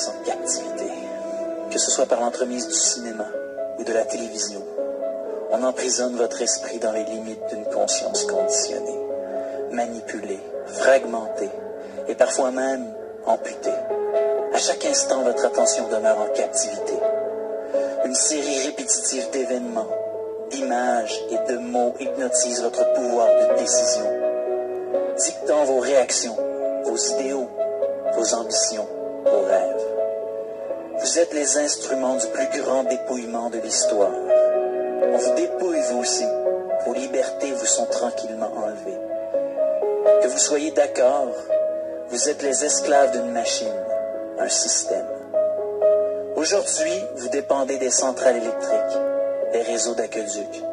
conscience en captivité. Que ce soit par l'entremise du cinéma ou de la télévision, on emprisonne votre esprit dans les limites d'une conscience conditionnée, manipulée, fragmentée et parfois même amputée. À chaque instant, votre attention demeure en captivité. Une série répétitive d'événements, d'images et de mots hypnotise votre pouvoir de décision, dictant vos réactions, vos idéaux, vos ambitions, vos rêves. Vous êtes les instruments du plus grand dépouillement de l'histoire. On vous dépouille, vous aussi. Vos libertés vous sont tranquillement enlevées. Que vous soyez d'accord, vous êtes les esclaves d'une machine, un système. Aujourd'hui, vous dépendez des centrales électriques, des réseaux d'aqueducs,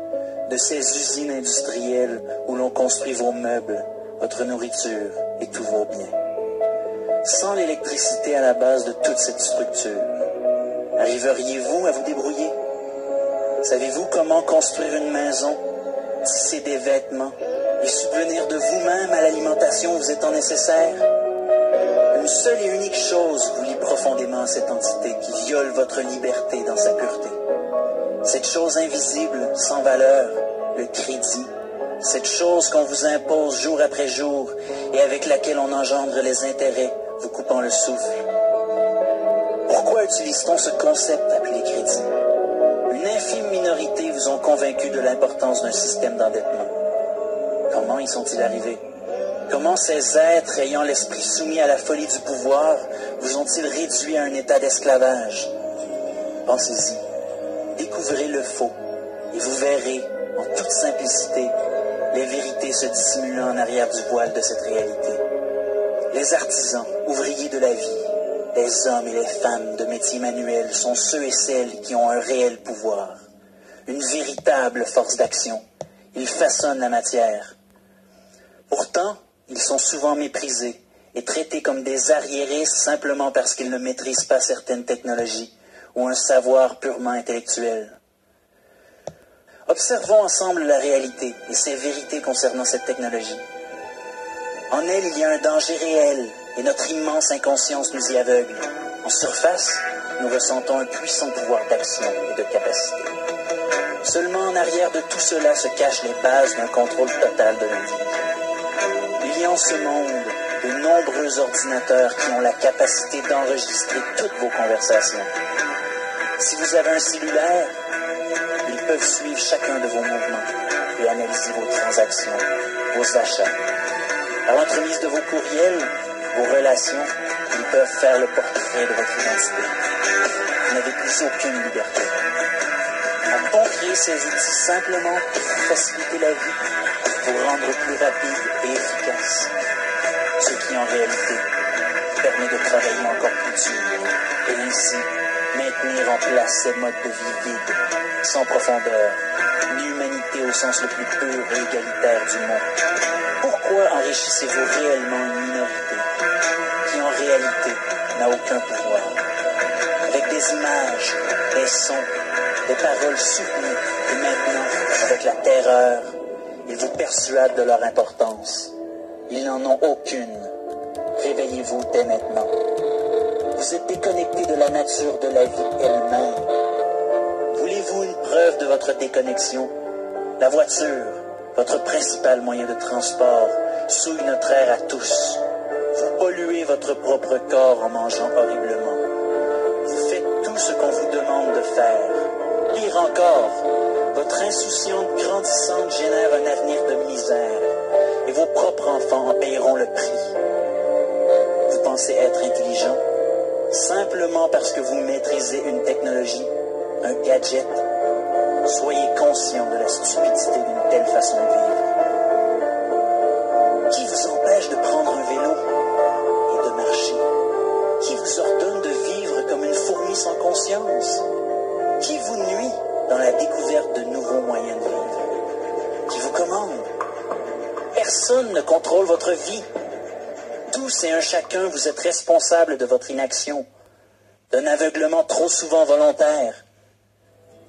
de ces usines industrielles où l'on construit vos meubles, votre nourriture et tous vos biens. Sans l'électricité à la base de toute cette structure, arriveriez-vous à vous débrouiller? Savez-vous comment construire une maison, tisser des vêtements et subvenir de vous-même à l'alimentation où vous êtes en nécessaire? Une seule et unique chose vous lie profondément à cette entité qui viole votre liberté dans sa pureté. Cette chose invisible, sans valeur, le crédit. Cette chose qu'on vous impose jour après jour et avec laquelle on engendre les intérêts, vous coupant le souffle. Pourquoi utilise-t-on ce concept appelé crédit? Une infime minorité vous ont convaincu de l'importance d'un système d'endettement. Comment y sont-ils arrivés? Comment ces êtres ayant l'esprit soumis à la folie du pouvoir vous ont-ils réduit à un état d'esclavage? Pensez-y, découvrez le faux et vous verrez, en toute simplicité, les vérités se dissimulant en arrière du voile de cette réalité. Les artisans, ouvriers de la vie, les hommes et les femmes de métiers manuels sont ceux et celles qui ont un réel pouvoir, une véritable force d'action. Ils façonnent la matière. Pourtant, ils sont souvent méprisés et traités comme des arriérés simplement parce qu'ils ne maîtrisent pas certaines technologies ou un savoir purement intellectuel. Observons ensemble la réalité et ses vérités concernant cette technologie. En elle, il y a un danger réel et notre immense inconscience nous y aveugle. En surface, nous ressentons un puissant pouvoir d'action et de capacité. Seulement en arrière de tout cela se cachent les bases d'un contrôle total de l'individu. Il y a en ce monde de nombreux ordinateurs qui ont la capacité d'enregistrer toutes vos conversations. Si vous avez un cellulaire, ils peuvent suivre chacun de vos mouvements et analyser vos transactions, vos achats. Par l'entremise de vos courriels, vos relations, ils peuvent faire le portrait de votre identité. Vous n'avez plus aucune liberté. A-t-on créé ces outils simplement pour vous faciliter la vie, pour rendre plus rapide et efficace, ce qui en réalité permet de travailler encore plus dur et ainsi maintenir en place ces modes de vie vides, sans profondeur, ni humanité au sens le plus pur et égalitaire du mot? Pourquoi enrichissez-vous réellement une minorité qui en réalité n'a aucun pouvoir? Avec des images, des sons, des paroles soutenues et maintenant avec la terreur, ils vous persuadent de leur importance. Ils n'en ont aucune. Réveillez-vous dès maintenant. Vous êtes déconnecté de la nature de la vie elle-même. Voulez-vous une preuve de votre déconnexion? La voiture, votre principal moyen de transport, souille notre air à tous. Vous polluez votre propre corps en mangeant horriblement. Vous faites tout ce qu'on vous demande de faire. Pire encore, votre insouciante grandissante génère un avenir de misère et vos propres enfants en paieront le prix. Vous pensez être intelligent simplement parce que vous maîtrisez une technologie, un gadget. Soyez conscient de la stupidité d'une telle façon de vivre. Qui vous empêche de prendre un vélo et de marcher? Qui vous ordonne de vivre comme une fourmi sans conscience? Qui vous nuit dans la découverte de nouveaux moyens de vivre? Qui vous commande? Personne ne contrôle votre vie. Tous et un chacun, vous êtes responsables de votre inaction, d'un aveuglement trop souvent volontaire.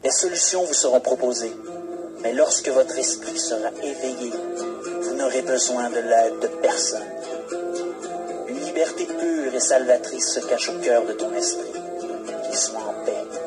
Des solutions vous seront proposées, mais lorsque votre esprit sera éveillé, vous n'aurez besoin de l'aide de personne. Une liberté pure et salvatrice se cache au cœur de ton esprit. Qu'il soit en paix.